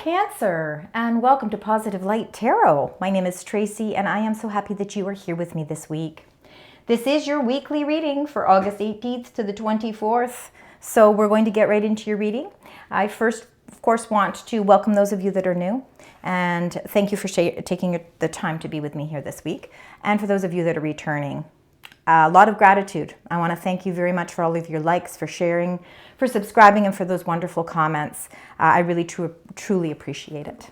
Cancer, and welcome to Positive Light Tarot. My name is Tracy, and I am so happy that you are here with me this week. This is your weekly reading for August 18th to the 24th, so we're going to get right into your reading. I first, of course, want to welcome those of you that are new, and thank you for taking the time to be with me here this week. And for those of you that are returning, a lot of gratitude. I want to thank you very much for all of your likes, for sharing, for subscribing, and for those wonderful comments. I really truly appreciate it.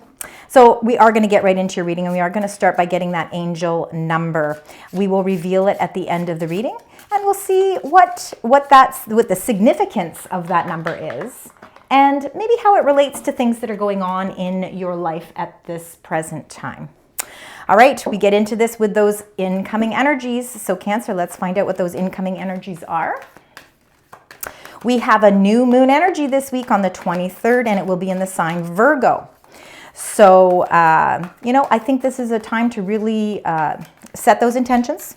So we are going to get right into your reading, and we are going to start by getting that angel number. We will reveal it at the end of the reading, and we'll see what the significance of that number is, and maybe how it relates to things that are going on in your life at this present time. All right, we get into this with those incoming energies. So Cancer, let's find out what those incoming energies are. We have a new moon energy this week on the 23rd, and it will be in the sign Virgo. So, I think this is a time to really set those intentions,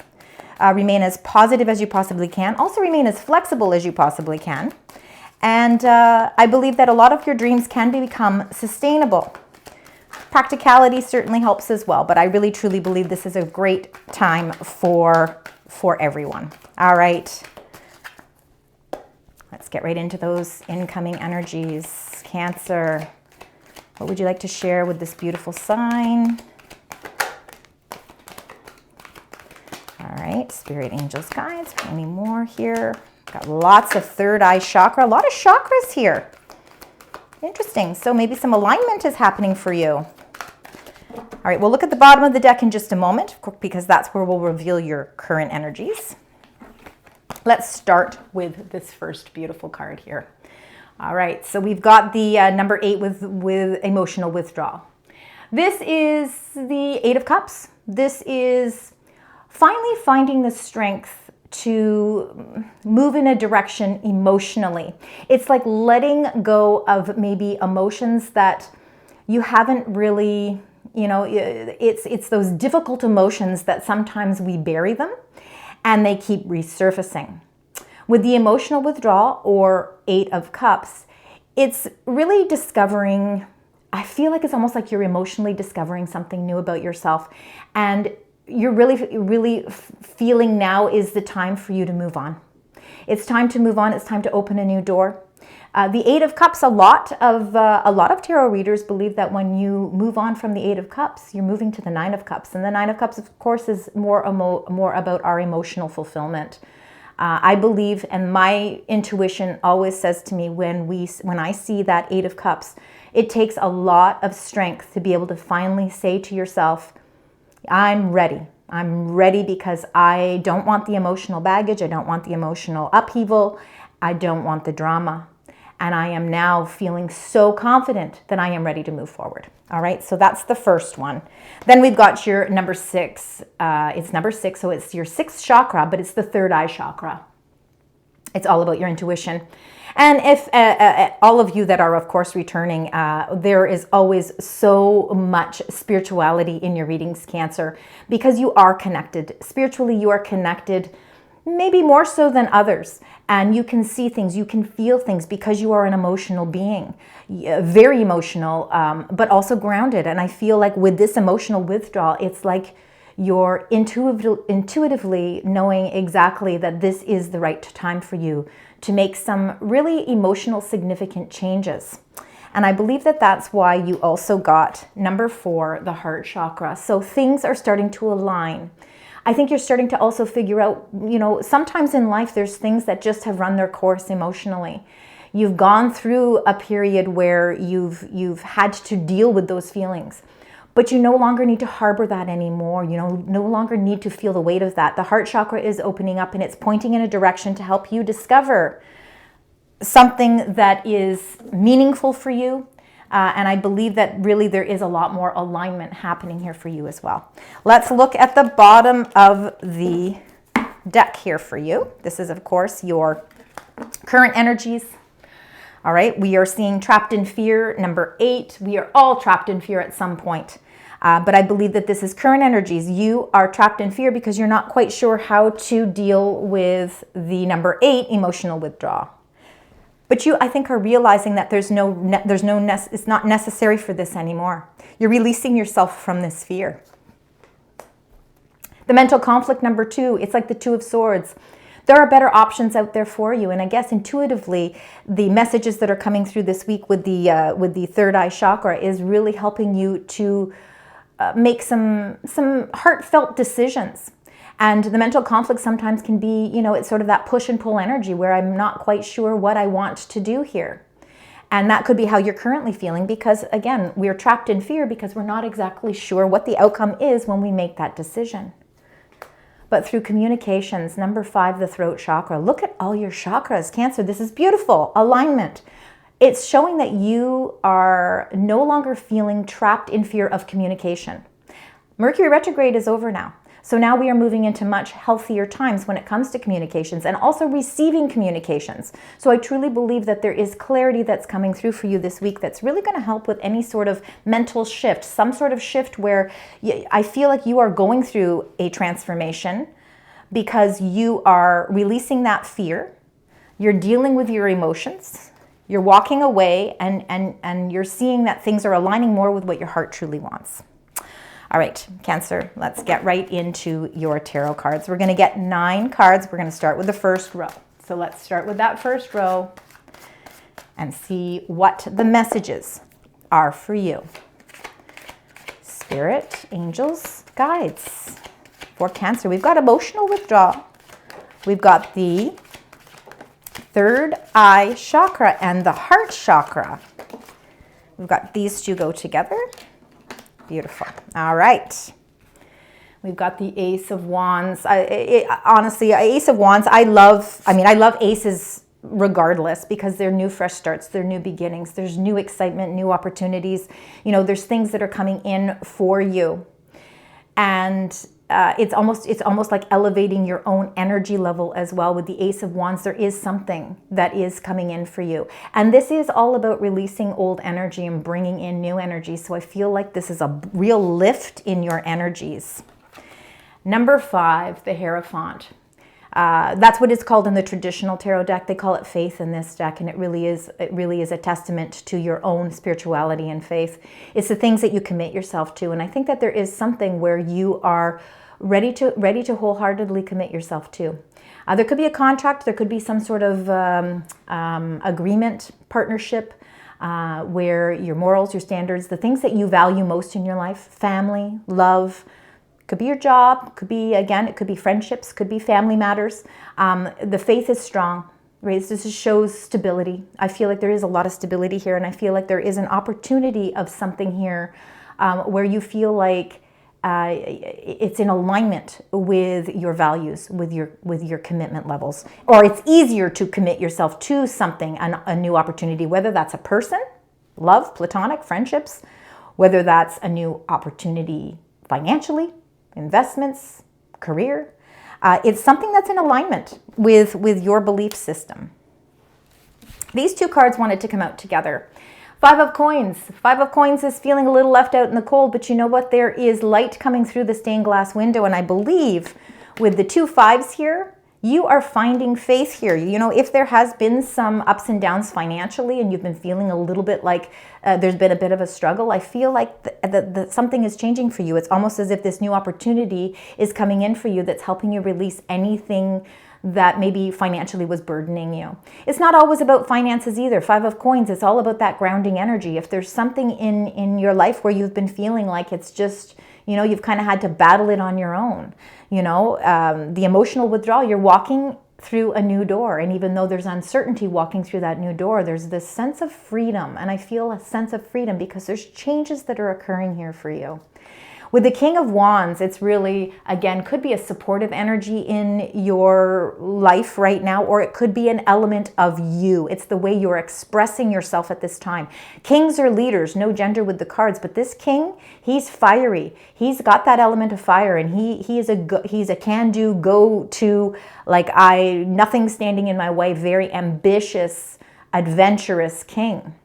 remain as positive as you possibly can, also remain as flexible as you possibly can. And I believe that a lot of your dreams can become sustainable. Practicality certainly helps as well, but I really truly believe this is a great time for everyone. All right. Let's get right into those incoming energies. Cancer, what would you like to share with this beautiful sign? All right, spirit, angels, guides. Any more here? Got lots of third eye chakra, a lot of chakras here. Interesting. So maybe some alignment is happening for you. All right, we'll look at the bottom of the deck in just a moment because that's where we'll reveal your current energies. Let's start with this first beautiful card here. All right, so we've got the number 8 with emotional withdrawal. This is the 8 of Cups. This is finally finding the strength to move in a direction emotionally. It's like letting go of maybe emotions that you haven't really, it's those difficult emotions that sometimes we bury them and they keep resurfacing. With the emotional withdrawal or 8 of Cups, it's really discovering, I feel like it's almost like you're emotionally discovering something new about yourself, and you're really feeling now is the time for you to move on. It's time to move on. It's time to open a new door. The 8 of Cups, a lot of tarot readers believe that when you move on from the 8 of Cups, you're moving to the 9 of Cups. And the 9 of Cups, of course, is more about our emotional fulfillment. I believe, and my intuition always says to me when I see that 8 of Cups, it takes a lot of strength to be able to finally say to yourself, I'm ready. I'm ready because I don't want the emotional baggage. I don't want the emotional upheaval. I don't want the drama. And I am now feeling so confident that I am ready to move forward. All right, so that's the first one. Then we've got your number 6. It's number 6, so it's your 6th chakra, but it's the third eye chakra. It's all about your intuition. And if all of you that are, of course, returning, there is always so much spirituality in your readings, Cancer, because you are connected. Spiritually, you are connected, maybe more so than others. And you can see things, you can feel things because you are an emotional being, very emotional, but also grounded. And I feel like with this emotional withdrawal, it's like you're intuitively knowing exactly that this is the right time for you to make some really emotional, significant changes. And I believe that that's why you also got number 4, the heart chakra. So things are starting to align. I think you're starting to also figure out, sometimes in life there's things that just have run their course emotionally. You've gone through a period where you've had to deal with those feelings, but you no longer need to harbor that anymore. You no longer need to feel the weight of that. The heart chakra is opening up and it's pointing in a direction to help you discover something that is meaningful for you. And I believe that really there is a lot more alignment happening here for you as well. Let's look at the bottom of the deck here for you. This is, of course, your current energies. All right, we are seeing trapped in fear, number 8. We are all trapped in fear at some point. But I believe that this is current energies. You are trapped in fear because you're not quite sure how to deal with the number 8, emotional withdrawal. But you, I think, are realizing that it's not necessary for this anymore. You're releasing yourself from this fear. The mental conflict number 2, it's like the 2 of Swords. There are better options out there for you. And I guess intuitively, the messages that are coming through this week with the third eye chakra is really helping you to make some heartfelt decisions. And the mental conflict sometimes can be, it's sort of that push and pull energy where I'm not quite sure what I want to do here. And that could be how you're currently feeling because, again, we're trapped in fear because we're not exactly sure what the outcome is when we make that decision. But through communications, number 5, the throat chakra. Look at all your chakras, Cancer. This is beautiful. Alignment. It's showing that you are no longer feeling trapped in fear of communication. Mercury retrograde is over now. So now we are moving into much healthier times when it comes to communications and also receiving communications. So I truly believe that there is clarity that's coming through for you this week that's really going to help with any sort of mental shift, some sort of shift where I feel like you are going through a transformation because you are releasing that fear, you're dealing with your emotions, you're walking away and you're seeing that things are aligning more with what your heart truly wants. All right, Cancer, let's get right into your tarot cards. We're going to get 9 cards. We're going to start with the first row. So let's start with that first row and see what the messages are for you. Spirit, angels, guides. For Cancer, we've got emotional withdrawal. We've got the third eye chakra and the heart chakra. We've got these 2 go together. Beautiful. All right. We've got the Ace of Wands. Honestly, Ace of Wands, I love aces regardless because they're new fresh starts, they're new beginnings, there's new excitement, new opportunities. There's things that are coming in for you. And it's almost like elevating your own energy level as well. With the Ace of Wands, there is something that is coming in for you. And this is all about releasing old energy and bringing in new energy. So I feel like this is a real lift in your energies. Number 5, the Hierophant. That's what it's called in the traditional tarot deck. They call it faith in this deck, and it really is a testament to your own spirituality and faith. It's the things that you commit yourself to, and I think that there is something where you are ready to wholeheartedly commit yourself to. There could be a contract, there could be some sort of agreement, partnership, where your morals, your standards, the things that you value most in your life, family, love, could be your job, could be, again, it could be friendships, could be family matters. The faith is strong, right? This shows stability. I feel like there is a lot of stability here, and I feel like there is an opportunity of something here where you feel like it's in alignment with your values, with your commitment levels. Or it's easier to commit yourself to something, a new opportunity, whether that's a person, love, platonic, friendships, whether that's a new opportunity financially, investments, career. It's something that's in alignment with your belief system. These 2 cards wanted to come out together. 5 of Coins. 5 of Coins is feeling a little left out in the cold, but you know what? There is light coming through the stained glass window, and I believe with the 2 5s here, you are finding faith here. If there has been some ups and downs financially and you've been feeling a little bit like there's been a bit of a struggle, I feel like something is changing for you. It's almost as if this new opportunity is coming in for you that's helping you release anything that maybe financially was burdening you. It's not always about finances either. 5 of Coins, it's all about that grounding energy. If there's something in your life where you've been feeling like it's just, you've kind of had to battle it on your own, the emotional withdrawal, you're walking through a new door. And even though there's uncertainty walking through that new door, there's this sense of freedom. And I feel a sense of freedom because there's changes that are occurring here for you. With the King of Wands, it's really, again, could be a supportive energy in your life right now, or it could be an element of you. It's the way you're expressing yourself at this time. Kings are leaders, no gender with the cards, but this king, he's fiery. He's got that element of fire, and he's a can-do, go-to, nothing standing in my way, very ambitious, adventurous king.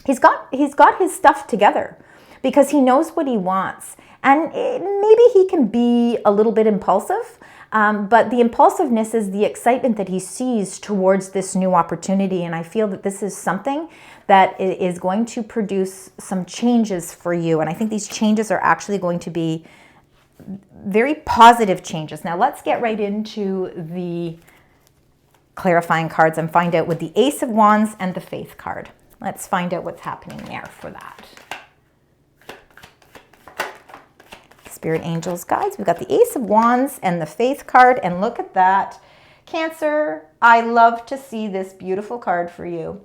He's got his stuff together, because he knows what he wants. And maybe he can be a little bit impulsive, But the impulsiveness is the excitement that he sees towards this new opportunity. And I feel that this is something that is going to produce some changes for you. And I think these changes are actually going to be very positive changes. Now let's get right into the clarifying cards and find out with the Ace of Wands and the Faith card. Let's find out what's happening there for that. Spirit, angels, guides. We've got the Ace of Wands and the Faith card, and look at that. Cancer, I love to see this beautiful card for you.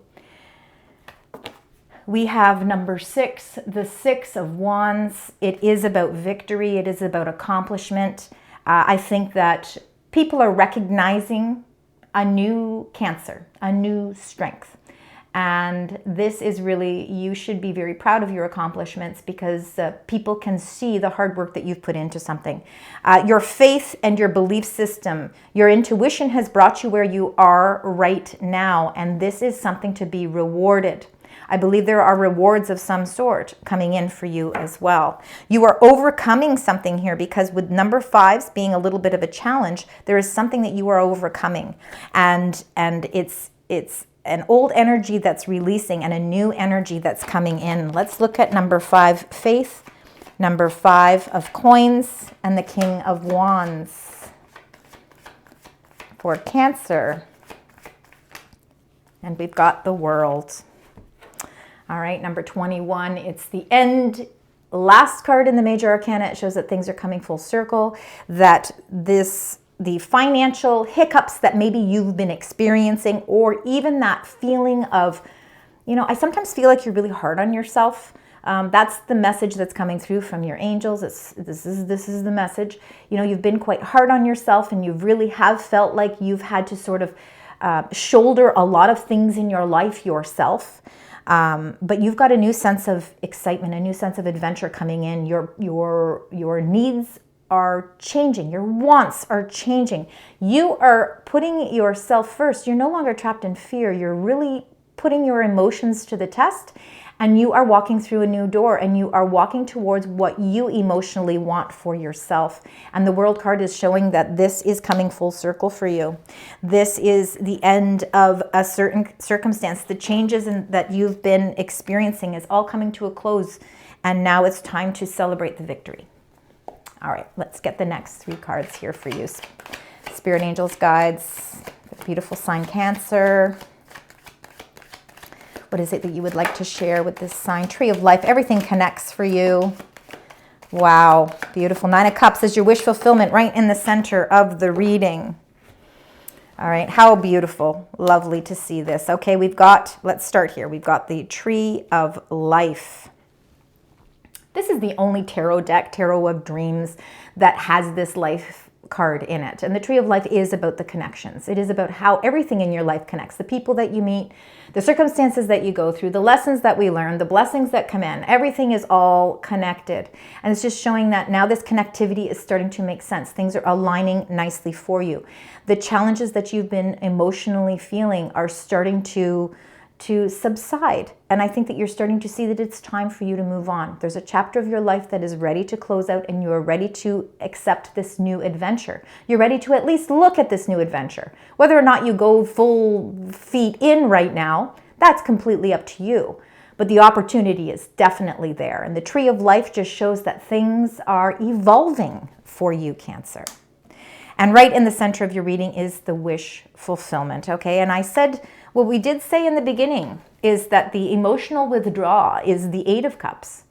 We have number 6, the 6 of Wands. It is about victory. It is about accomplishment. I think that people are recognizing a new Cancer, a new strength. And this is really, you should be very proud of your accomplishments because people can see the hard work that you've put into something. Your faith and your belief system, your intuition has brought you where you are right now. And this is something to be rewarded. I believe there are rewards of some sort coming in for you as well. You are overcoming something here because with number 5s being a little bit of a challenge, there is something that you are overcoming. And it's an old energy that's releasing and a new energy that's coming in. Let's look at number 5, Faith, number 5 of Coins, and the King of Wands for Cancer. And we've got the World. All right, number 21, it's the end. Last card in the Major Arcana. It shows that things are coming full circle, that the financial hiccups that maybe you've been experiencing, or even that feeling of, I sometimes feel like you're really hard on yourself. That's the message that's coming through from your angels. This is the message. You've been quite hard on yourself, and you really have felt like you've had to sort of shoulder a lot of things in your life yourself. But you've got a new sense of excitement, a new sense of adventure coming in. Your needs are changing. Your wants are changing. You are putting yourself first. You're no longer trapped in fear. You're really putting your emotions to the test, and you are walking through a new door, and you are walking towards what you emotionally want for yourself. And the World card is showing that this is coming full circle for you. This is the end of a certain circumstance. The changes that you've been experiencing is all coming to a close, and now it's time to celebrate the victory. All right, let's get the next 3 cards here for you. Spirit, angels, guides, beautiful sign Cancer. What is it that you would like to share with this sign? Tree of Life, everything connects for you. Wow, beautiful. 9 of Cups is your wish fulfillment right in the center of the reading. All right, how beautiful. Lovely to see this. Okay, let's start here. We've got the Tree of Life. This is the only tarot deck, Tarot of Dreams, that has this life card in it. And the Tree of Life is about the connections. It is about how everything in your life connects. The people that you meet, the circumstances that you go through, the lessons that we learn, the blessings that come in. Everything is all connected. And it's just showing that now this connectivity is starting to make sense. Things are aligning nicely for you. The challenges that you've been emotionally feeling are starting to subside. And I think that you're starting to see that it's time for you to move on. There's a chapter of your life that is ready to close out, and you are ready to accept this new adventure. You're ready to at least look at this new adventure. Whether or not you go full feet in right now, that's completely up to you. But the opportunity is definitely there. And the Tree of Life just shows that things are evolving for you, Cancer. And right in the center of your reading is the wish fulfillment, okay? And I said, what we did say in the beginning is that the emotional withdrawal is the 8 of Cups.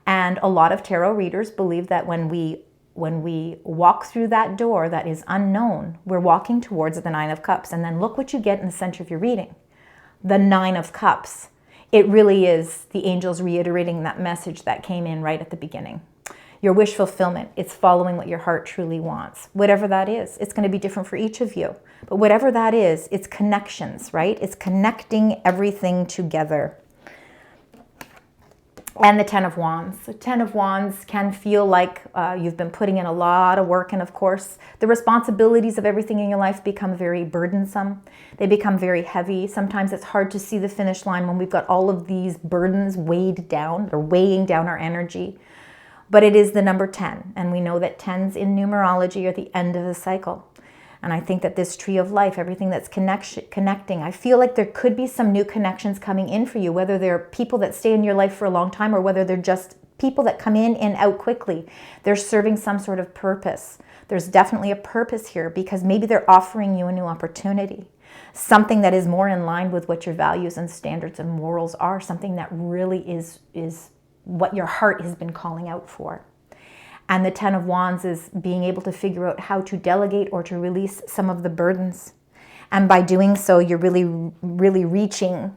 And a lot of tarot readers believe that when we walk through that door that is unknown, we're walking towards the 9 of Cups. And then look what you get in the center of your reading, the 9 of Cups. It really is the angels reiterating that message that came in right at the beginning. Your wish fulfillment, it's following what your heart truly wants. Whatever that is, it's going to be different for each of you. But whatever that is, it's connections, right? It's connecting everything together. And the 10 of Wands. The 10 of Wands can feel like you've been putting in a lot of work. And of course, the responsibilities of everything in your life become very burdensome. They become very heavy. Sometimes it's hard to see the finish line when we've got all of these burdens weighed down. They're weighing down our energy. but it is the number 10. And we know that 10s in numerology are the end of the cycle. And I think that this tree of life, everything that's connecting, I feel like there could be some new connections coming in for you, whether they're people that stay in your life for a long time or whether they're just people that come in and out quickly. They're serving some sort of purpose. There's definitely a purpose here because maybe they're offering you a new opportunity, something that is more in line with what your values and standards and morals are, something that really is what your heart has been calling out for. And the 10 of Wands is being able to figure out how to delegate or to release some of the burdens. And by doing so, you're really reaching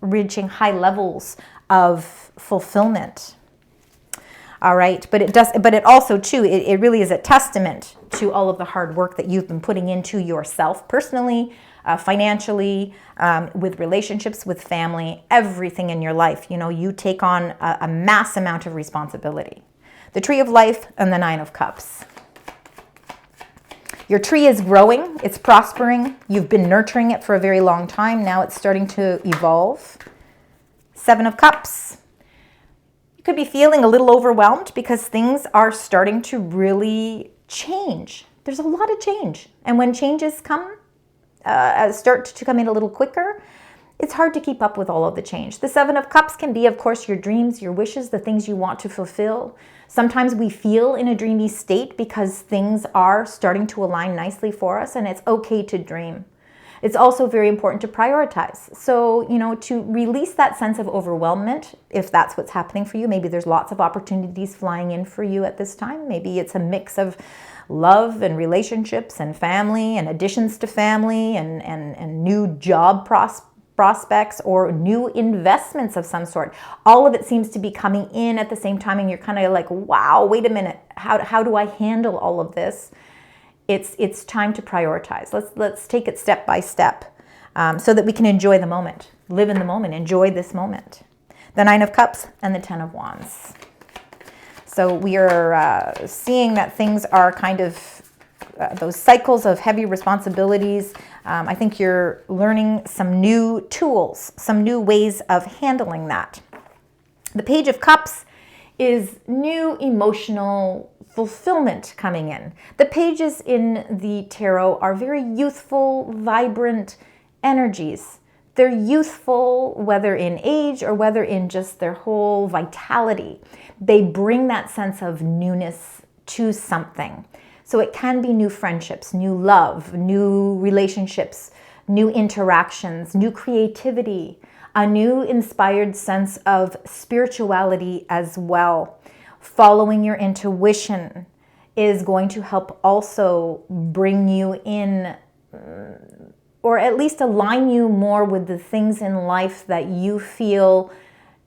high levels of fulfillment. All right, but it also too, it really is a testament to all of the hard work that you've been putting into yourself personally, financially, with relationships, with family, everything in your life. You know, you take on a mass amount of responsibility. The Tree of Life and the Nine of Cups. Your tree is growing, it's prospering. You've been nurturing it for a very long time. Now it's starting to evolve. Seven of Cups. You could be feeling a little overwhelmed because things are starting to really change. There's a lot of change. And when changes come, start to come in a little quicker, it's hard to keep up with all of the change. The Seven of Cups can be, of course, your dreams, your wishes, the things you want to fulfill. Sometimes we feel in a dreamy state because things are starting to align nicely for us, and it's okay to dream. It's also very important to prioritize. So, you know, to release that sense of overwhelmment, if that's what's happening for you. Maybe there's lots of opportunities flying in for you at this time. Maybe it's a mix of love and relationships and family and additions to family and new job prospects or new investments of some sort. All of it seems to be coming in at the same time, and you're kind of like, wow, wait a minute, how do I handle all of this? It's time to prioritize. Let's take it step by step so that we can enjoy the moment, live in the moment, enjoy this moment. The Nine of Cups and the 10 of Wands. So we are seeing that things are kind of those cycles of heavy responsibilities. I think you're learning some new tools, some new ways of handling that. The Page of Cups is new emotional fulfillment coming in. The pages in the tarot are very youthful, vibrant energies. They're youthful, whether in age or whether in just their whole vitality. They bring that sense of newness to something. So it can be new friendships, new love, new relationships, new interactions, new creativity, a new inspired sense of spirituality as well. Following your intuition is going to help also bring you in, or at least align you more with the things in life that you feel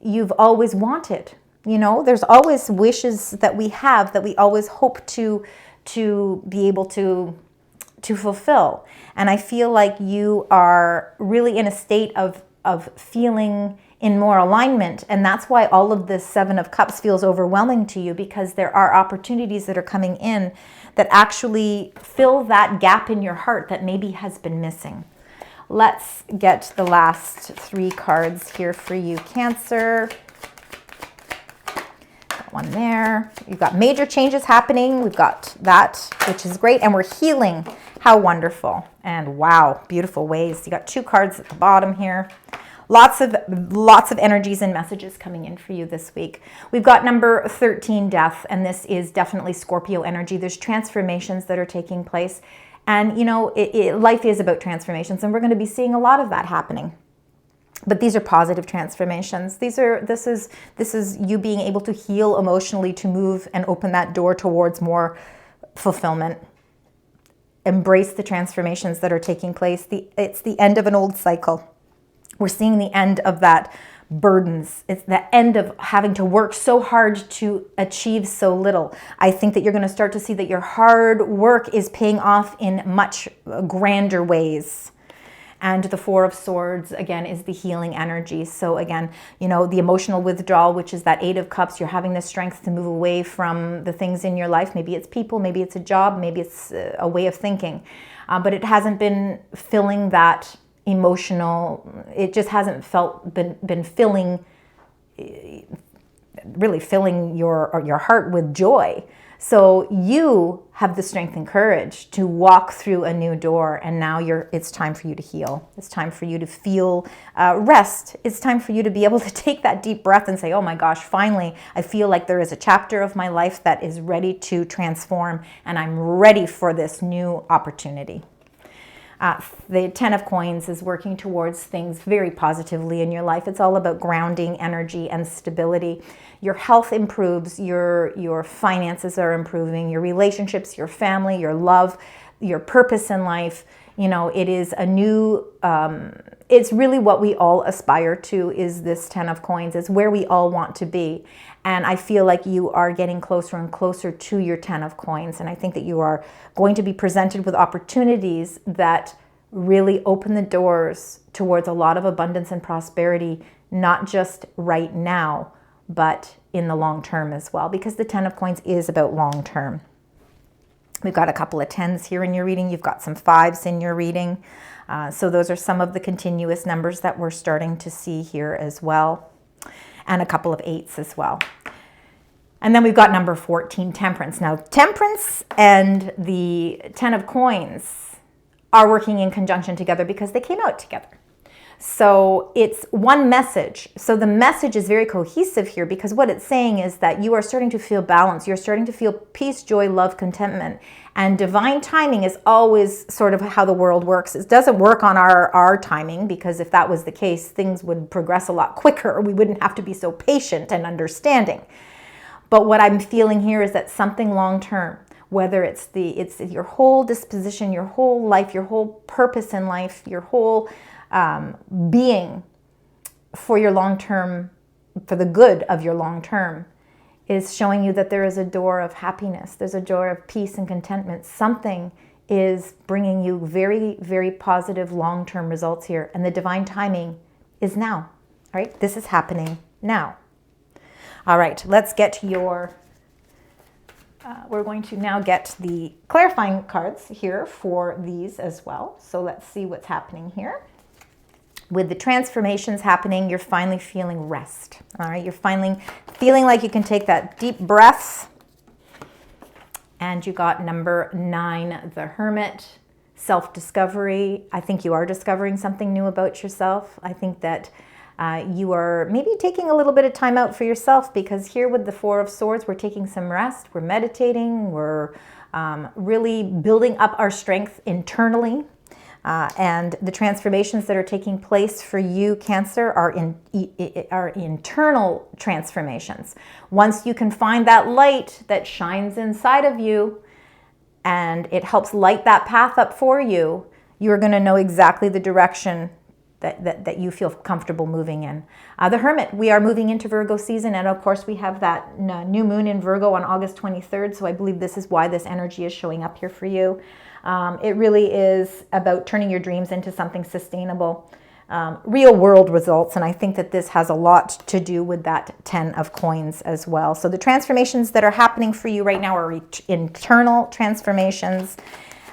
you've always wanted. You know, there's always wishes that we have that we always hope to be able to fulfill. And I feel like you are really in a state of feeling in more alignment. And that's why all of this Seven of Cups feels overwhelming to you, because there are opportunities that are coming in that actually fill that gap in your heart that maybe has been missing. Let's get the last three cards here for you, Cancer. Got one there. You've got major changes happening. We've got that, which is great. And we're healing. How wonderful. And wow, beautiful ways. You got two cards at the bottom here. Lots of energies and messages coming in for you this week. We've got number 13, Death, and this is definitely Scorpio energy. There's transformations that are taking place. And, you know, life is about transformations, and we're going to be seeing a lot of that happening. But these are positive transformations. This is you being able to heal emotionally, to move and open that door towards more fulfillment. Embrace the transformations that are taking place. It's the end of an old cycle. We're seeing the end of that burdens. It's the end of having to work so hard to achieve so little. I think that you're going to start to see that your hard work is paying off in much grander ways. And the Four of Swords, again, is the healing energy. So again, you know, the emotional withdrawal, which is that Eight of Cups, you're having the strength to move away from the things in your life. Maybe it's people, maybe it's a job, maybe it's a way of thinking. But it hasn't been filling that emotional, it just hasn't been filling really filling your heart with joy. So you have the strength and courage to walk through a new door, and now it's time for you to heal. It's time for you to feel rest. It's time for you to be able to take that deep breath and say, oh my gosh, finally, I feel like there is a chapter of my life that is ready to transform, and I'm ready for this new opportunity. The 10 of Coins is working towards things very positively in your life. It's all about grounding, energy, and stability. Your health improves, your finances are improving, your relationships, your family, your love, your purpose in life. You know, it is a new, it's really what we all aspire to, is this 10 of Coins. It's where we all want to be. And I feel like you are getting closer and closer to your 10 of Coins. And I think that you are going to be presented with opportunities that really open the doors towards a lot of abundance and prosperity, not just right now, but in the long term as well, because the 10 of Coins is about long term. We've got a couple of 10s here in your reading. You've got some 5s in your reading. So those are some of the continuous numbers that we're starting to see here as well. And a couple of 8s as well. And then we've got number 14, Temperance. Now, Temperance and the 10 of Coins are working in conjunction together because they came out together. So it's one message. So the message is very cohesive here, because what it's saying is that you are starting to feel balance. You're starting to feel peace, joy, love, contentment. And divine timing is always sort of how the world works. It doesn't work on our timing, because if that was the case, things would progress a lot quicker. We wouldn't have to be so patient and understanding. But what I'm feeling here is that something long term, whether it's your whole disposition, your whole life, your whole purpose in life, your whole being for your long term, for the good of your long term, is showing you that there is a door of happiness. There's a door of peace and contentment. Something is bringing you very, very positive long-term results here. And the divine timing is now. All right, this is happening now. All right, let's get to your, we're going to now get the clarifying cards here for these as well. So let's see what's happening here. With the transformations happening, you're finally feeling rest. All right, you're finally feeling like you can take that deep breath. And you got number 9, the Hermit, self-discovery. I think you are discovering something new about yourself. I think that you are maybe taking a little bit of time out for yourself, because here with the 4 of Swords, we're taking some rest, we're meditating, we're really building up our strength internally. And the transformations that are taking place for you, Cancer, are internal transformations. Once you can find that light that shines inside of you and it helps light that path up for you, you're going to know exactly the direction that you feel comfortable moving in. The Hermit, we are moving into Virgo season, and of course we have that new moon in Virgo on August 23rd, so I believe this is why this energy is showing up here for you. It really is about turning your dreams into something sustainable, real world results, and I think that this has a lot to do with that 10 of Coins as well. So the transformations that are happening for you right now are internal transformations.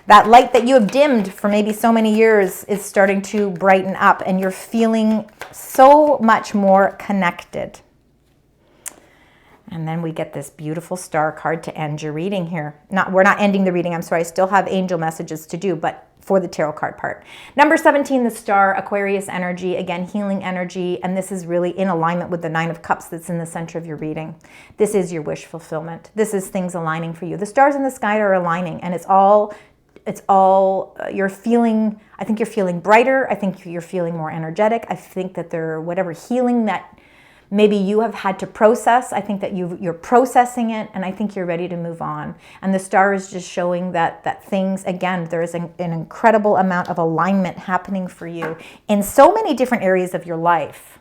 That light that you have dimmed for maybe so many years is starting to brighten up, and you're feeling so much more connected. And then we get this beautiful star card to end your reading here. We're not ending the reading, I'm sorry. I still have angel messages to do, but for the tarot card part. Number 17, the Star, Aquarius energy, again, healing energy, and this is really in alignment with the 9 of Cups that's in the center of your reading. This is your wish fulfillment. This is things aligning for you. The stars in the sky are aligning, and it's all you're feeling. I think you're feeling brighter. I think you're feeling more energetic. I think that whatever healing that maybe you have had to process, I think that you're processing it, and I think you're ready to move on. And the star is just showing that things, again, there is an incredible amount of alignment happening for you in so many different areas of your life.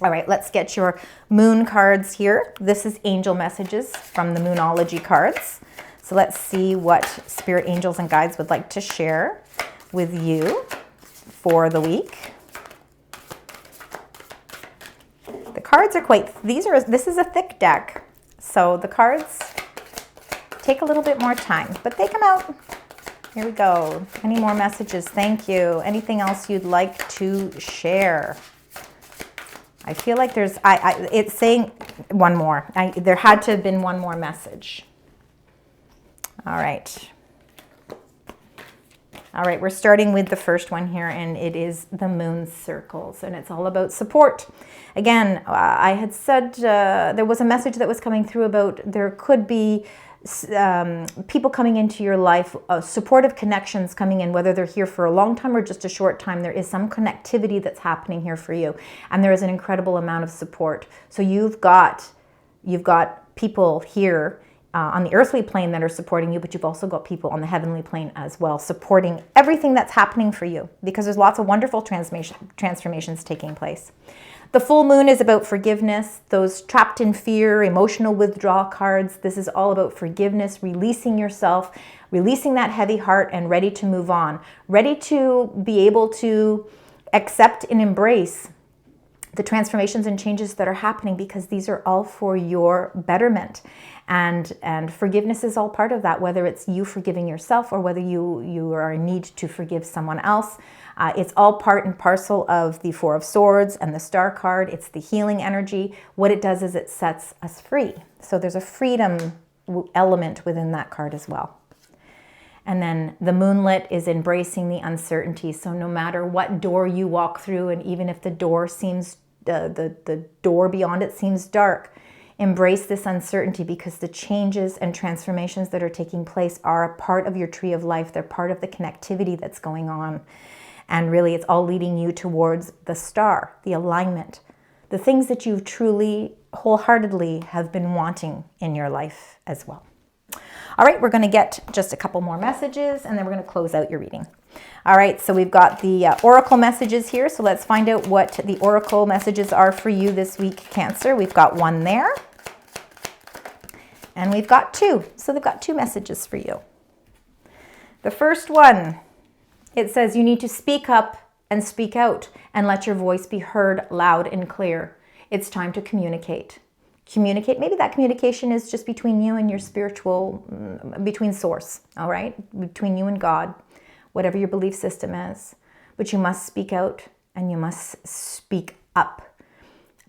All right, let's get your moon cards here. This is angel messages from the Moonology cards. So let's see what spirit angels and guides would like to share with you for the week. The cards are this is a thick deck, so the cards take a little bit more time, but they come out. Here we go. Any more messages? Thank you. Anything else you'd like to share? I feel like there's, it's saying one more. There had to have been one more message. All right. All right, we're starting with the first one here, and it is the moon circles, and it's all about support. Again, I had said there was a message that was coming through about there could be people coming into your life, supportive connections coming in, whether they're here for a long time or just a short time. There is some connectivity that's happening here for you, and there is an incredible amount of support. So you've got people here on the earthly plane that are supporting you, but you've also got people on the heavenly plane as well, supporting everything that's happening for you, because there's lots of wonderful transformations taking place. The full moon is about forgiveness, those trapped in fear, emotional withdrawal cards. This is all about forgiveness, releasing yourself, releasing that heavy heart, and ready to move on, ready to be able to accept and embrace the transformations and changes that are happening, because these are all for your betterment. And forgiveness is all part of that, whether it's you forgiving yourself or whether you are in need to forgive someone else. It's all part and parcel of the Four of Swords and the Star card. It's the healing energy. What it does is it sets us free. So there's a freedom element within that card as well. And then the moonlit is embracing the uncertainty. So no matter what door you walk through, and even if the door seems, the door beyond it seems dark, embrace this uncertainty, because the changes and transformations that are taking place are a part of your tree of life. They're part of the connectivity that's going on. And really, it's all leading you towards the star, the alignment, the things that you truly, wholeheartedly have been wanting in your life as well. All right, we're going to get just a couple more messages, and then we're going to close out your reading. All right, so we've got the oracle messages here. So let's find out what the oracle messages are for you this week, Cancer. We've got one there, and we've got two. So they've got two messages for you. The first one, it says you need to speak up and speak out and let your voice be heard loud and clear. It's time to communicate. Communicate. Maybe that communication is just between you and your spiritual, between source, all right? Between you and God, whatever your belief system is. But you must speak out and you must speak up.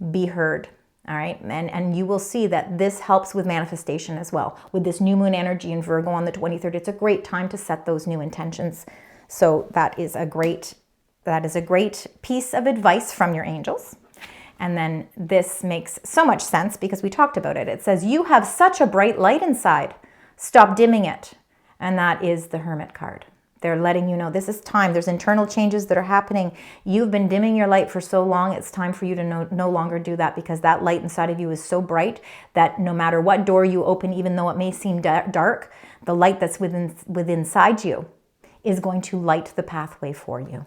Be heard, all right? And you will see that this helps with manifestation as well. With this new moon energy in Virgo on the 23rd, it's a great time to set those new intentions. So that is a great piece of advice from your angels. And then this makes so much sense because we talked about it. It says, you have such a bright light inside. Stop dimming it. And that is the Hermit card. They're letting you know this is time. There's internal changes that are happening. You've been dimming your light for so long. It's time for you to no longer do that, because that light inside of you is so bright that no matter what door you open, even though it may seem dark, the light that's inside you is going to light the pathway for you.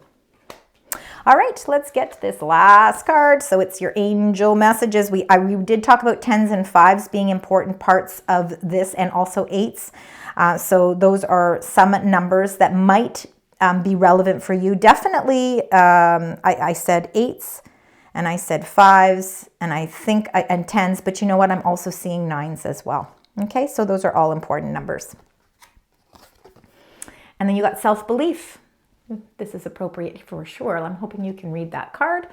All right, let's get this last card. So it's your angel messages. We did talk about 10s and 5s being important parts of this, and also 8s. So those are some numbers that might be relevant for you. Definitely, I said 8s, and I said 5s, and I think and 10s, but you know what? I'm also seeing 9s as well. Okay, so those are all important numbers. And then you got self-belief. This is appropriate for sure. I'm hoping you can read that card.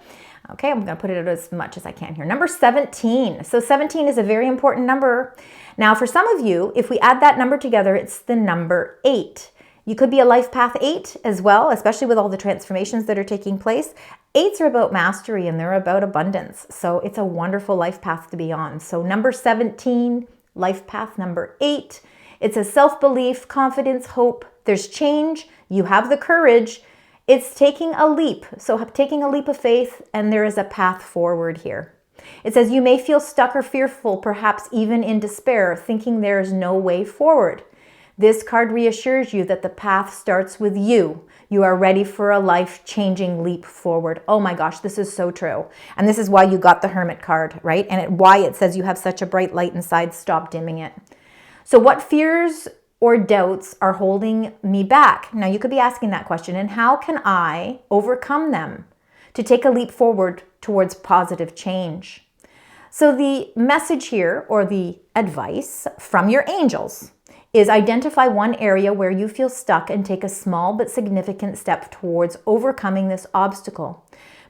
Okay, I'm going to put it out as much as I can here. Number 17. So 17 is a very important number. Now, for some of you, if we add that number together, it's the number 8. You could be a life path 8 as well, especially with all the transformations that are taking place. 8s are about mastery and they're about abundance. So it's a wonderful life path to be on. So number 17, life path number 8. It's a self-belief, confidence, hope. There's change. You have the courage. It's taking a leap. So taking a leap of faith, and there is a path forward here. It says you may feel stuck or fearful, perhaps even in despair, thinking there is no way forward. This card reassures you that the path starts with you. You are ready for a life-changing leap forward. Oh my gosh, this is so true. And this is why you got the Hermit card, right? And why it says you have such a bright light inside, stop dimming it. So what fears or doubts are holding me back? Now you could be asking that question, and how can I overcome them to take a leap forward towards positive change? So the message here, or the advice from your angels, is identify one area where you feel stuck and take a small but significant step towards overcoming this obstacle.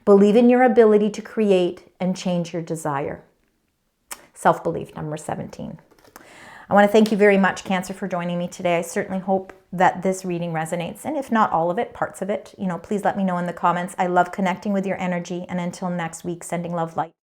Believe in your ability to create and change your desire. Self-belief, number 17. I want to thank you very much, Cancer, for joining me today. I certainly hope that this reading resonates. And if not all of it, parts of it, please let me know in the comments. I love connecting with your energy. And until next week, sending love, light.